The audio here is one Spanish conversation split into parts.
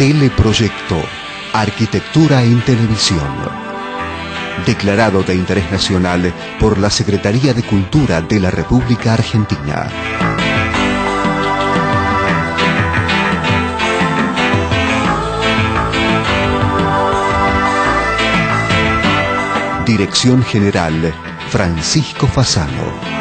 Teleproyecto, Arquitectura en Televisión. Declarado de interés nacional por la Secretaría de Cultura de la República Argentina. Dirección General, Francisco Fasano.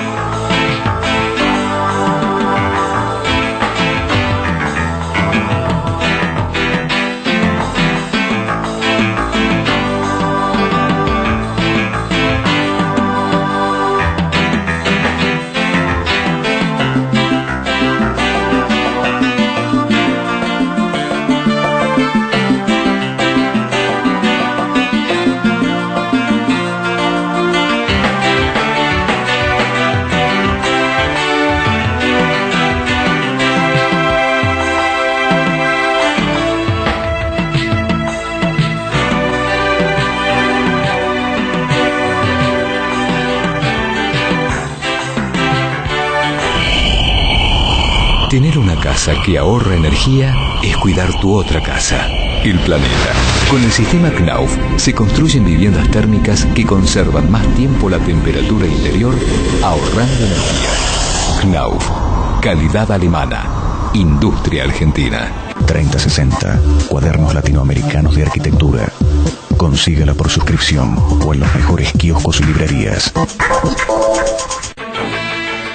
Tener una casa que ahorra energía es cuidar tu otra casa, el planeta. Con el sistema Knauf se construyen viviendas térmicas que conservan más tiempo la temperatura interior, ahorrando energía. Knauf, calidad alemana, industria argentina. 3060, cuadernos latinoamericanos de arquitectura. Consígala por suscripción o en los mejores kioscos y librerías.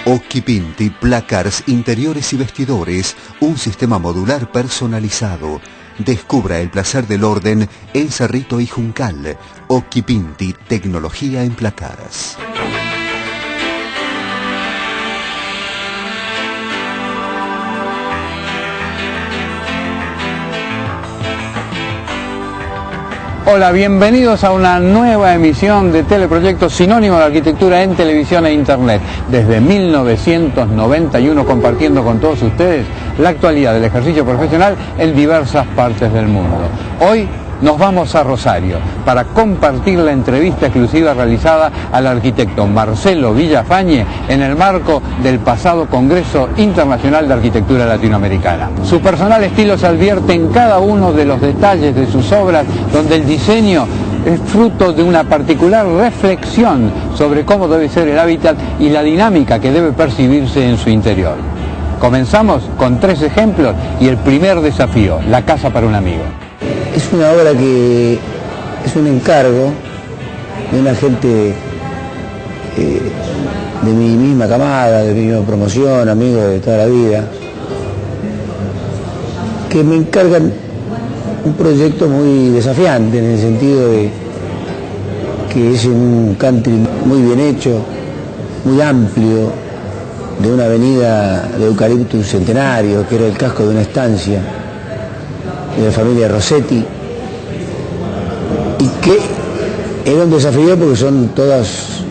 Occhipinti, Placards, Interiores y Vestidores, un sistema modular personalizado. Descubra el placer del orden en Cerrito y Juncal. Occhipinti, tecnología en placards. Hola, bienvenidos a una nueva emisión de Teleproyecto, sinónimo de arquitectura en televisión e internet. Desde 1991 compartiendo con todos ustedes la actualidad del ejercicio profesional en diversas partes del mundo. Hoy nos vamos a Rosario para compartir la entrevista exclusiva realizada al arquitecto Marcelo Villafañe en el marco del pasado Congreso Internacional de Arquitectura Latinoamericana. Su personal estilo se advierte en cada uno de los detalles de sus obras, donde el diseño es fruto de una particular reflexión sobre cómo debe ser el hábitat y la dinámica que debe percibirse en su interior. Comenzamos con 3 ejemplos y el primer desafío, la casa para un amigo. Es una obra que es un encargo de una gente de mi misma camada, de mi misma promoción, amigos de toda la vida, que me encargan un proyecto muy desafiante en el sentido de que es un country muy bien hecho, muy amplio, de una avenida de eucaliptus centenario, que era el casco de una estancia de la familia Rossetti, y que era un desafío porque son todas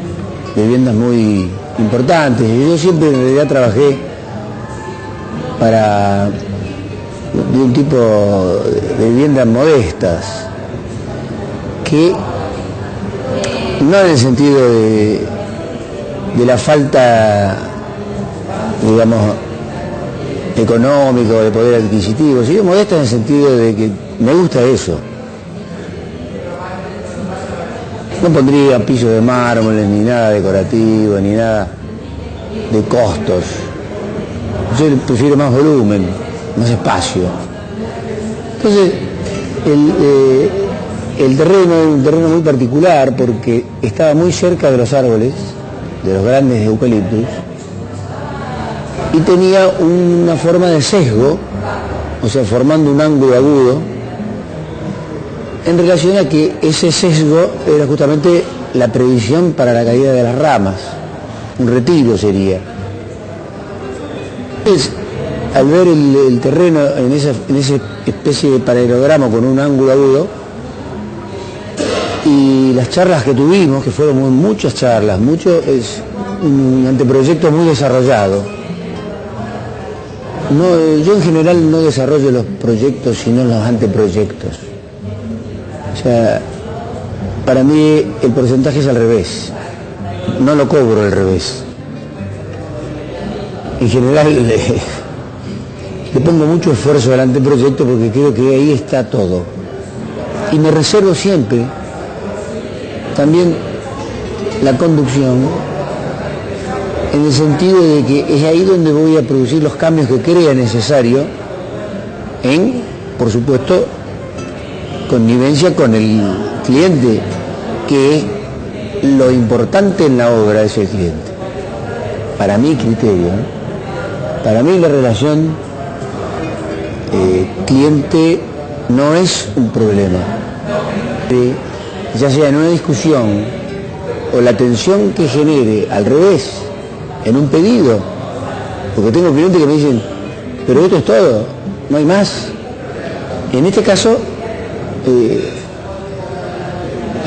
viviendas muy importantes, y yo siempre en realidad trabajé para de un tipo de viviendas modestas, que no en el sentido de la falta, digamos, económico, de poder adquisitivo, sino modesta en el sentido de que me gusta eso. No pondría pisos de mármoles, ni nada decorativo, ni nada de costos. Yo prefiero más volumen, más espacio. Entonces, el terreno es un terreno muy particular porque estaba muy cerca de los árboles, de los grandes eucaliptus, y tenía una forma de sesgo, o sea, formando un ángulo agudo, en relación a que ese sesgo era justamente la previsión para la caída de las ramas, un retiro sería. Entonces, al ver el terreno en esa especie de paralelogramo con un ángulo agudo, y las charlas que tuvimos, que fueron muchas charlas, es un anteproyecto muy desarrollado. Yo en general no desarrollo los proyectos sino los anteproyectos. O sea, para mí el porcentaje es al revés, no lo cobro al revés. En general le pongo mucho esfuerzo al anteproyecto porque creo que ahí está todo. Y me reservo siempre también la conducción, en el sentido de que es ahí donde voy a producir los cambios que crea necesario, en, por supuesto, connivencia con el cliente, que es lo importante en la obra, es el cliente. Para mi criterio, para mí la relación cliente no es un problema. Ya sea en una discusión o la tensión que genere al revés en un pedido, porque tengo clientes que me dicen, pero esto es todo, no hay más. En este caso,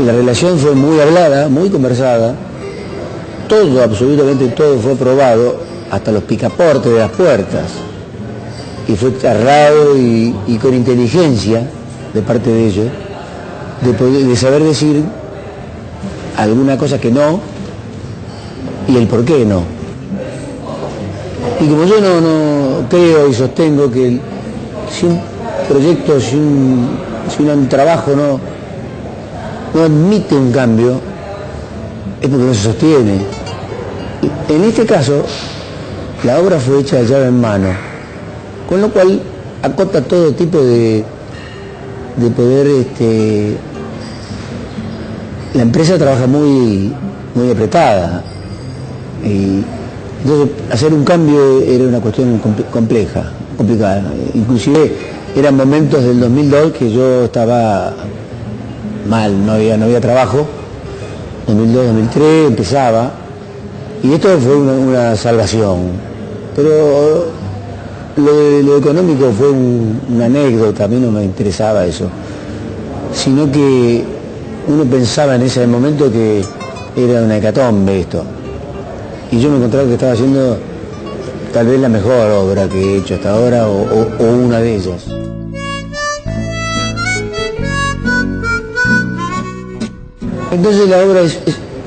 la relación fue muy hablada, muy conversada, todo, absolutamente todo fue probado, hasta los picaportes de las puertas, y fue charlado y con inteligencia de parte de ellos, de saber decir alguna cosa que no y el por qué no. Y como yo no creo y sostengo que si un proyecto, si un trabajo no admite un cambio, es porque no se sostiene. En este caso, la obra fue hecha de llave en mano, con lo cual acota todo tipo de poder. La empresa trabaja muy apretada, y entonces hacer un cambio era una cuestión complicada. Inclusive eran momentos del 2002 que yo estaba mal, no había trabajo. 2002, 2003 empezaba, y esto fue una salvación. Pero lo económico fue una anécdota, a mí no me interesaba eso, sino que uno pensaba en ese momento que era una hecatombe esto, y yo me encontraba que estaba haciendo tal vez la mejor obra que he hecho hasta ahora, o una de ellas. Entonces la obra es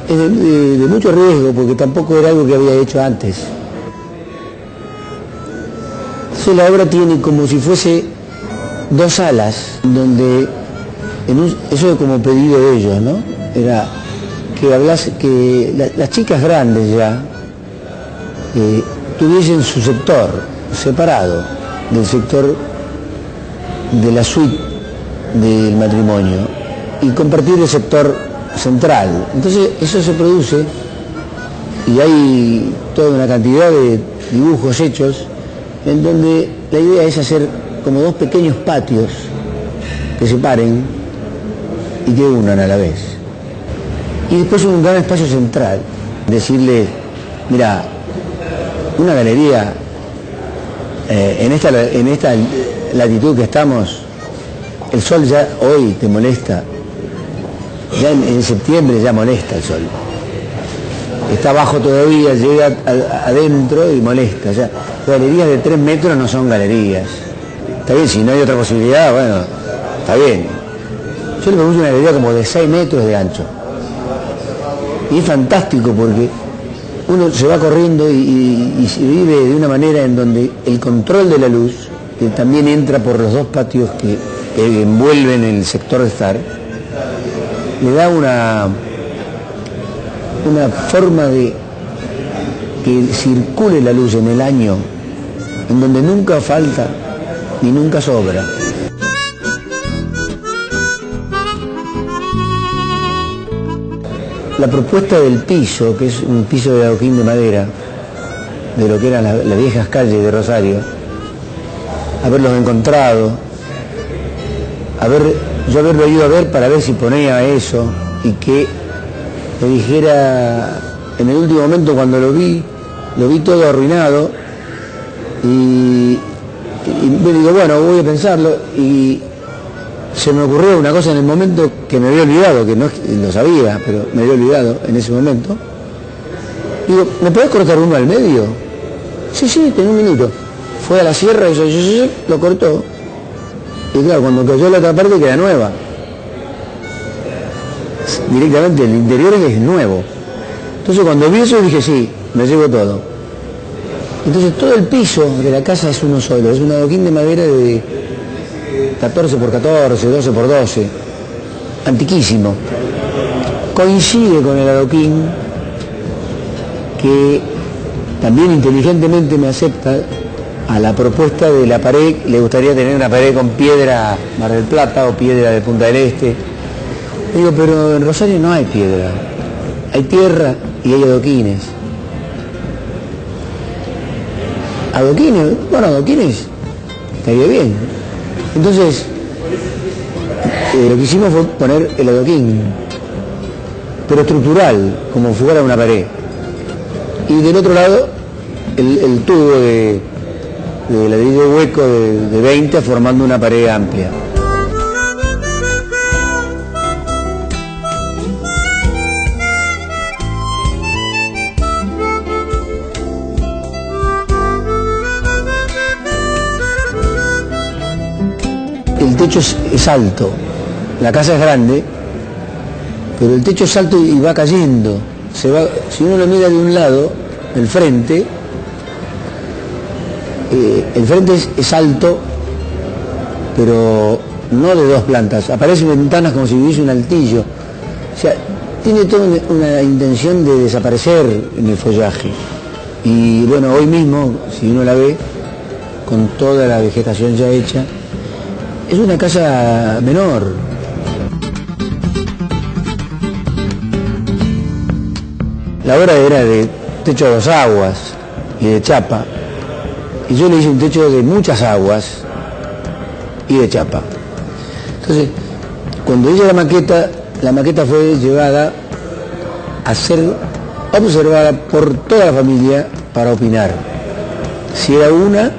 de mucho riesgo, porque tampoco era algo que había hecho antes. Entonces la obra tiene como si fuese dos salas, donde eso es como pedido de ellos, ¿no? Era que las chicas grandes ya tuviesen su sector separado del sector de la suite del matrimonio y compartir el sector central. Entonces eso se produce, y hay toda una cantidad de dibujos hechos en donde la idea es hacer como dos pequeños patios que se paren y que unan a la vez, y después un gran espacio central. Decirle, mira, una galería en esta latitud que estamos, el sol ya hoy te molesta. Ya en septiembre ya molesta el sol. Está abajo todavía, llega adentro y molesta. Ya, galerías de 3 metros no son galerías. Está bien, si no hay otra posibilidad, bueno, está bien. Yo le propuse una galería como de 6 metros de ancho. Y es fantástico porque uno se va corriendo y se vive de una manera en donde el control de la luz, que también entra por los dos patios que envuelven el sector de estar, le da una forma de que circule la luz en el año, en donde nunca falta ni nunca sobra. La propuesta del piso, que es un piso de adoquín de madera, de lo que eran las viejas calles de Rosario, haberlos encontrado, yo haberlo ido a ver para ver si ponía eso, y que me dijera en el último momento, cuando lo vi todo arruinado, y me digo, bueno, voy a pensarlo, y se me ocurrió una cosa en el momento que me había olvidado, que no lo sabía, pero me había olvidado en ese momento. Digo, ¿me podés cortar uno al medio? Sí, ten un minuto. Fue a la sierra y yo lo cortó. Y claro, cuando cayó la otra parte queda nueva. Directamente el interior es nuevo. Entonces cuando vi eso dije, sí, me llevo todo. Entonces todo el piso de la casa es uno solo, es un adoquín de madera de 14 por 14, 12 por 12, antiquísimo. Coincide con el adoquín que también inteligentemente me acepta a la propuesta de la pared. Le gustaría tener una pared con piedra Mar del Plata o piedra de Punta del Este. Digo, pero en Rosario no hay piedra, hay tierra y hay adoquines. ¿Adoquines? Bueno, adoquines estaría bien. Entonces, lo que hicimos fue poner el adoquín, pero estructural, como si fuera una pared. Y del otro lado, el tubo de ladrillo hueco de 20 formando una pared amplia. El techo es alto, la casa es grande, pero el techo es alto y va cayendo. Si uno lo mira de un lado, el frente es alto, pero no de 2 plantas. Aparecen ventanas como si hubiese un altillo. O sea, tiene toda una intención de desaparecer en el follaje. Y bueno, hoy mismo, si uno la ve, con toda la vegetación ya hecha, es una casa menor. La obra era de techo a 2 aguas y de chapa, y yo le hice un techo de muchas aguas y de chapa. Entonces, cuando hice la maqueta fue llevada a ser observada por toda la familia para opinar si era una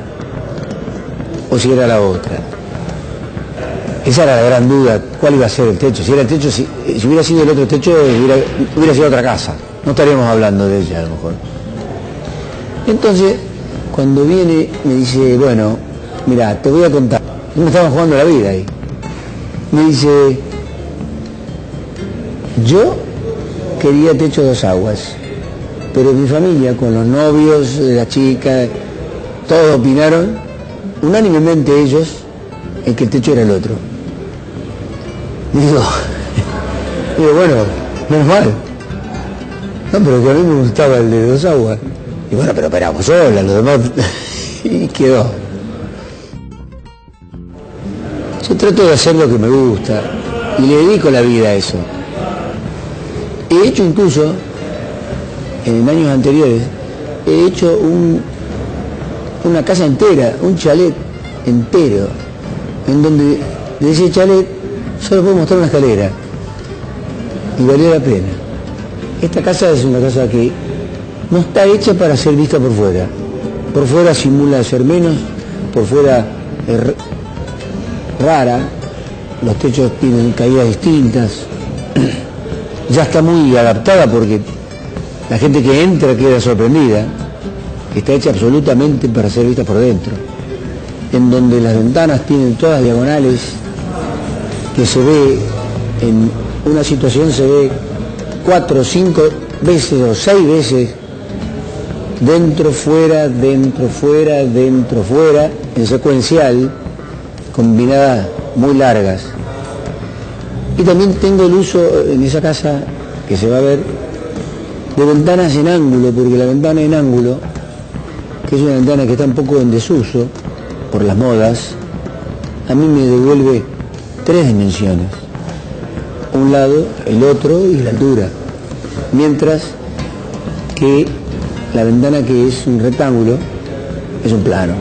o si era la otra. Esa era la gran duda, cuál iba a ser el techo. Si era el techo, si hubiera sido el otro techo, hubiera sido otra casa. No estaríamos hablando de ella a lo mejor. Entonces, cuando viene, me dice, bueno, mira, te voy a contar. Me estaban jugando la vida ahí. Me dice, yo quería techo 2 aguas, pero mi familia, con los novios de la chica, todos opinaron, unánimemente ellos, en que el techo era el otro. Digo, bueno, menos mal. No, pero que a mí me gustaba el de 2 aguas. Y bueno, pero esperamos sola, los demás. Y quedó. Yo trato de hacer lo que me gusta y le dedico la vida a eso. He hecho incluso, en años anteriores, he hecho una casa entera, un chalet entero, en donde de ese chalet solo puedo mostrar una escalera. Y valió la pena. Esta casa es una casa que no está hecha para ser vista por fuera. Por fuera simula ser menos, por fuera es rara, los techos tienen caídas distintas. Ya está muy adaptada porque la gente que entra queda sorprendida. Está hecha absolutamente para ser vista por dentro. En donde las ventanas tienen todas diagonales, que se ve en una situación, se ve 4 o 5 veces o 6 veces dentro, fuera, dentro, fuera, dentro, fuera, en secuencial, combinadas muy largas. Y también tengo el uso en esa casa, que se va a ver, de ventanas en ángulo, porque la ventana en ángulo, que es una ventana que está un poco en desuso por las modas, a mí me devuelve 3 dimensiones. Un lado, el otro y la altura. Mientras que la ventana, que es un rectángulo, es un plano.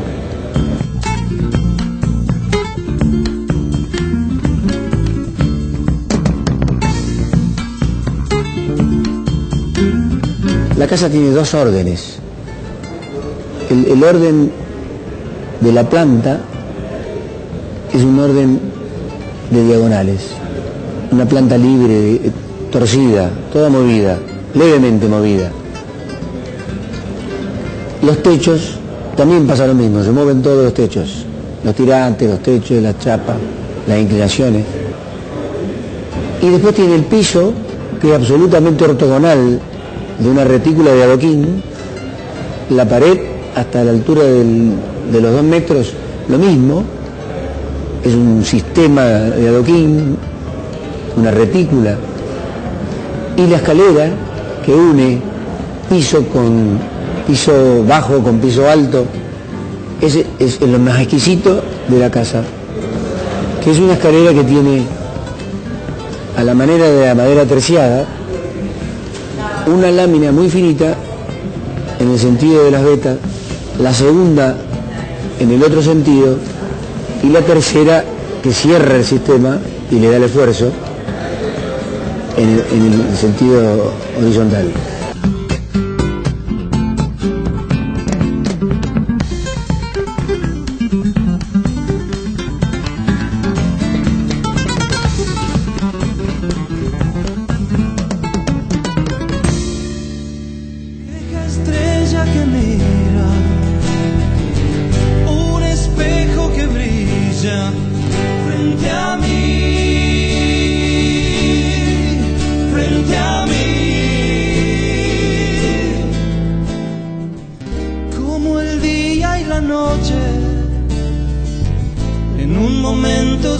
La casa tiene 2 órdenes. El orden de la planta es un orden de diagonales. Una planta libre, torcida, toda movida, levemente movida. Los techos también pasa lo mismo, se mueven todos los techos. Los tirantes, los techos, las chapas, las inclinaciones. Y después tiene el piso, que es absolutamente ortogonal, de una retícula de adoquín, la pared hasta la altura de los 2 metros, lo mismo. Es un sistema de adoquín, una retícula, y la escalera que une piso bajo con piso alto, ese es lo más exquisito de la casa, que es una escalera que tiene, a la manera de la madera terciada, una lámina muy finita en el sentido de las vetas, la segunda en el otro sentido, y la tercera que cierra el sistema y le da el esfuerzo en el sentido horizontal.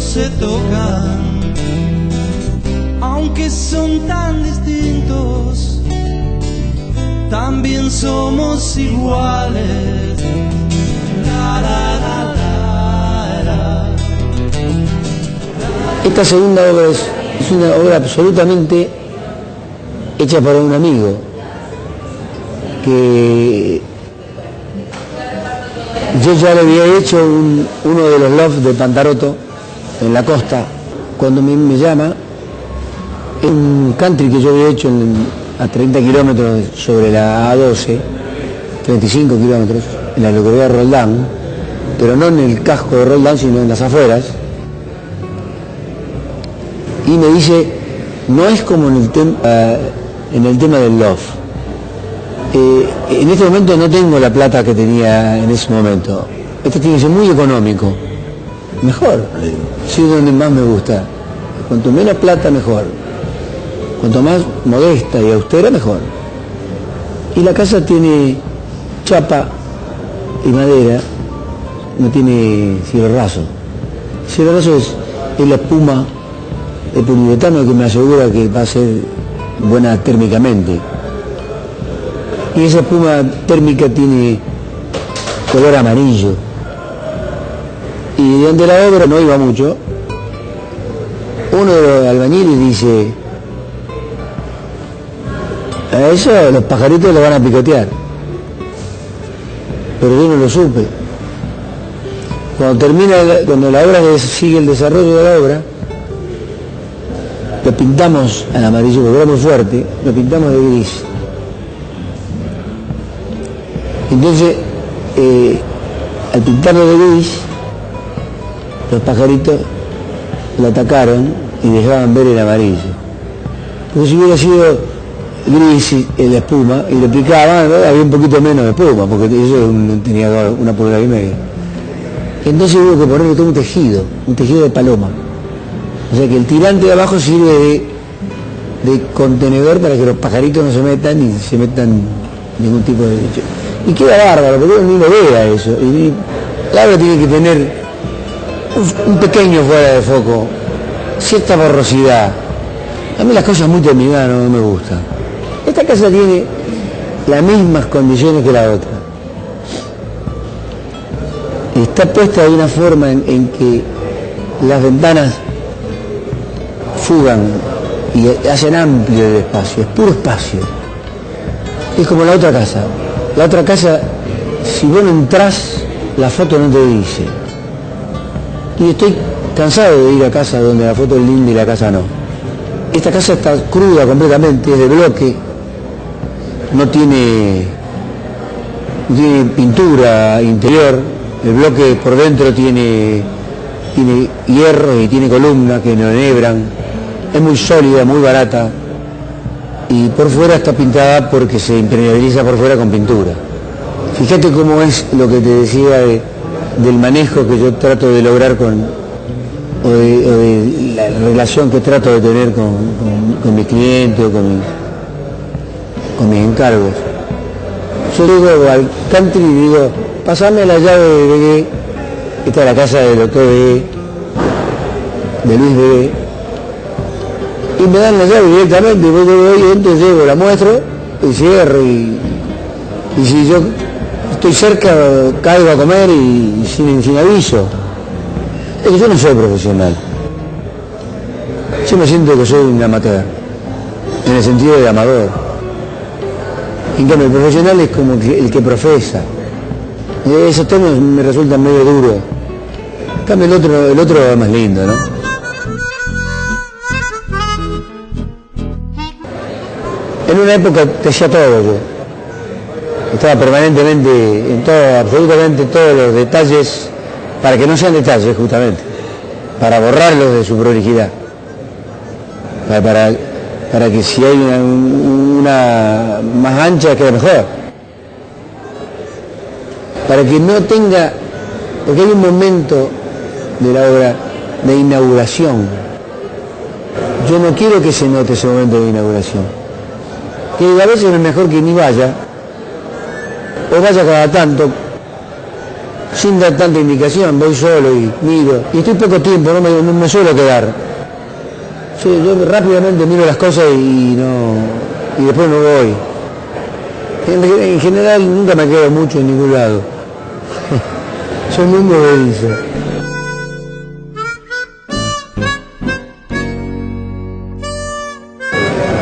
Se tocan, aunque son tan distintos, también somos iguales. La, la, la, la, la. Esta segunda obra es una obra absolutamente hecha por un amigo que yo ya le había hecho uno de los lofts de Pantaroto en la costa. Cuando me llama, es un country que yo había hecho a 30 kilómetros sobre la A12, 35 kilómetros, en la localidad de Roldán, pero no en el casco de Roldán, sino en las afueras. Y me dice, no es como en el tema del loft. En este momento no tengo la plata que tenía en ese momento. Esto tiene que ser muy económico. Mejor, sí, donde más me gusta. Cuanto menos plata, mejor. Cuanto más modesta y austera, mejor. Y la casa tiene chapa y madera, no tiene cielo raso. El cielo raso es la espuma de poliuretano que me asegura que va a ser buena térmicamente. Y esa espuma térmica tiene color amarillo. Y donde la obra no iba mucho, uno de los albañiles dice, a eso los pajaritos lo van a picotear. Pero yo no lo supe. Cuando la obra sigue el desarrollo de la obra, lo pintamos al amarillo, porque era muy fuerte, lo pintamos de gris. Entonces, al pintarlo de gris, los pajaritos lo atacaron y dejaban ver el amarillo. Porque si hubiera sido gris la espuma y lo picaban, ¿no? Había un poquito menos de espuma, porque eso tenía 1,5 pulgadas. Entonces hubo que ponerle todo un tejido de paloma. O sea que el tirante de abajo sirve de contenedor para que los pajaritos no se metan ni se metan ningún tipo de... Y queda bárbaro, porque uno ni lo vea eso. Y la obra tiene que tener un pequeño fuera de foco, cierta borrosidad. A mí las cosas muy terminadas no me gustan. Esta casa tiene las mismas condiciones que la otra. Está puesta de una forma en que las ventanas fugan y hacen amplio el espacio, es puro espacio. Es como la otra casa. La otra casa, si vos no entrás, la foto no te dice. Y estoy cansado de ir a casa donde la foto es linda y la casa no. Esta casa está cruda completamente, es de bloque, no tiene pintura interior, el bloque por dentro tiene hierro y tiene columnas que no enhebran, es muy sólida, muy barata, y por fuera está pintada porque se impermeabiliza por fuera con pintura. Fíjate cómo es lo que te decía del manejo que yo trato de lograr o de la relación que trato de tener con mi cliente o con mis encargos. Yo llego al country y digo, pasame la llave de Begué, esta es la casa del doctor Begué, de Luis Begué, y me dan la llave directamente, yo voy dentro, llego, la muestro y cierro, y si yo estoy cerca caigo a comer y sin aviso. Es que yo no soy profesional, yo me siento que soy un amateur, en el sentido de amador. En cambio, el profesional es como el que profesa. Esos temas me resultan medio duros. En cambio, el otro es más lindo, ¿no? En una época te hacía todo yo. Estaba permanentemente en todo, absolutamente todos los detalles, para que no sean detalles justamente, para borrarlos de su prolijidad. Para que si hay una más ancha quede mejor. Para que no tenga, porque hay un momento de la obra de inauguración. Yo no quiero que se note ese momento de inauguración. Que a veces es mejor que ni vaya, o vaya cada tanto, sin dar tanta indicación, voy solo y miro. Y estoy poco tiempo, no me suelo quedar. Yo rápidamente miro las cosas y después no voy. En general nunca me quedo mucho en ningún lado. Soy muy movedizo.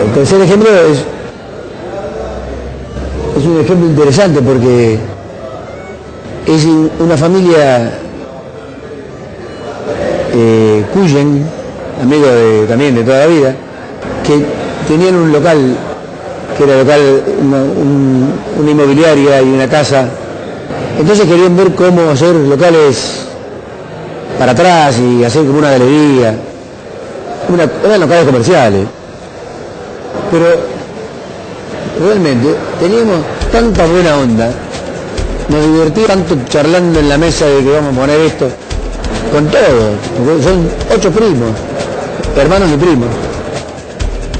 El tercer ejemplo es un ejemplo interesante porque es una familia Cuyen, amigo también de toda la vida, que tenían un local, que era una inmobiliaria y una casa. Entonces querían ver cómo hacer locales para atrás y hacer como una galería. Eran locales comerciales. Pero realmente teníamos tanta buena onda, nos divertimos tanto charlando en la mesa de que vamos a poner esto, con todo, son 8 primos, hermanos y primos.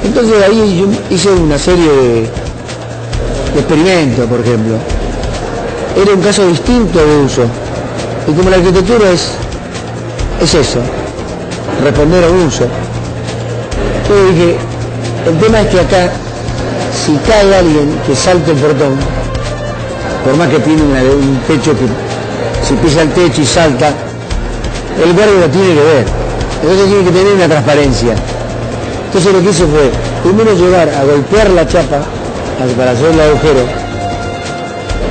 Entonces ahí yo hice una serie de experimentos, por ejemplo. Era un caso distinto de uso. Y como la arquitectura es eso, responder a un uso. Yo dije, el tema es que acá, si cae alguien que salte el portón, por más que tiene un techo que, si pisa el techo y salta, el verde lo tiene que ver. Entonces tiene que tener una transparencia. Entonces lo que hice fue, primero llevar a golpear la chapa para hacer el agujero,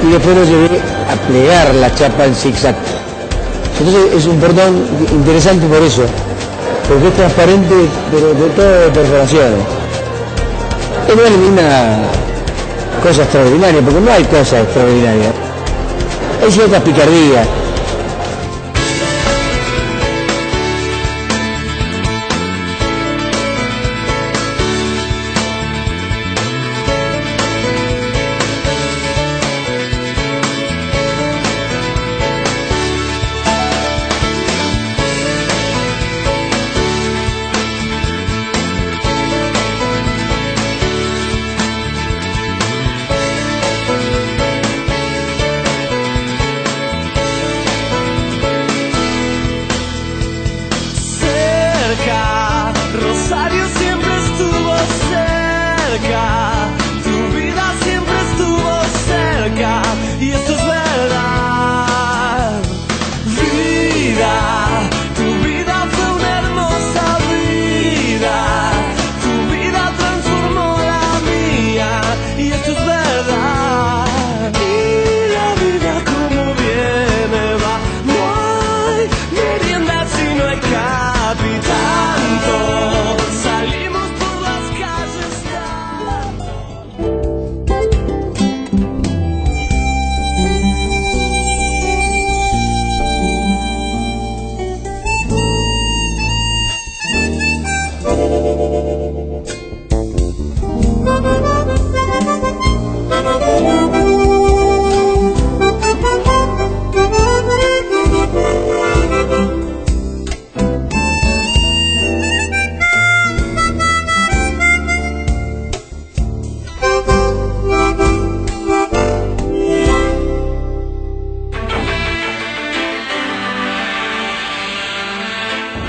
y después lo llevé a plegar la chapa en zigzag. Entonces es un portón interesante por eso, porque es transparente, pero de todo de perforaciones. No es ninguna cosa extraordinaria, porque no hay cosas extraordinarias. Hay ciertas picardías.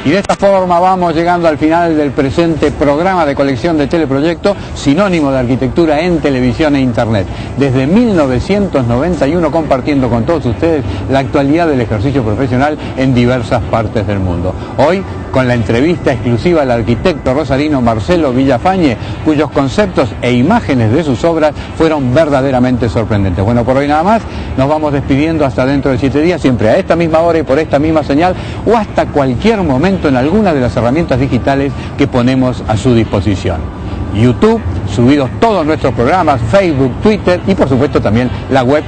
Y de esta forma vamos llegando al final del presente programa de colección de Teleproyecto, sinónimo de arquitectura en televisión e internet. Desde 1991 compartiendo con todos ustedes la actualidad del ejercicio profesional en diversas partes del mundo. Hoy con la entrevista exclusiva al arquitecto rosarino Marcelo Villafañe, cuyos conceptos e imágenes de sus obras fueron verdaderamente sorprendentes. Bueno, por hoy nada más, nos vamos despidiendo hasta dentro de 7 días, siempre a esta misma hora y por esta misma señal, o hasta cualquier momento en alguna de las herramientas digitales que ponemos a su disposición. YouTube, subidos todos nuestros programas, Facebook, Twitter y por supuesto también la web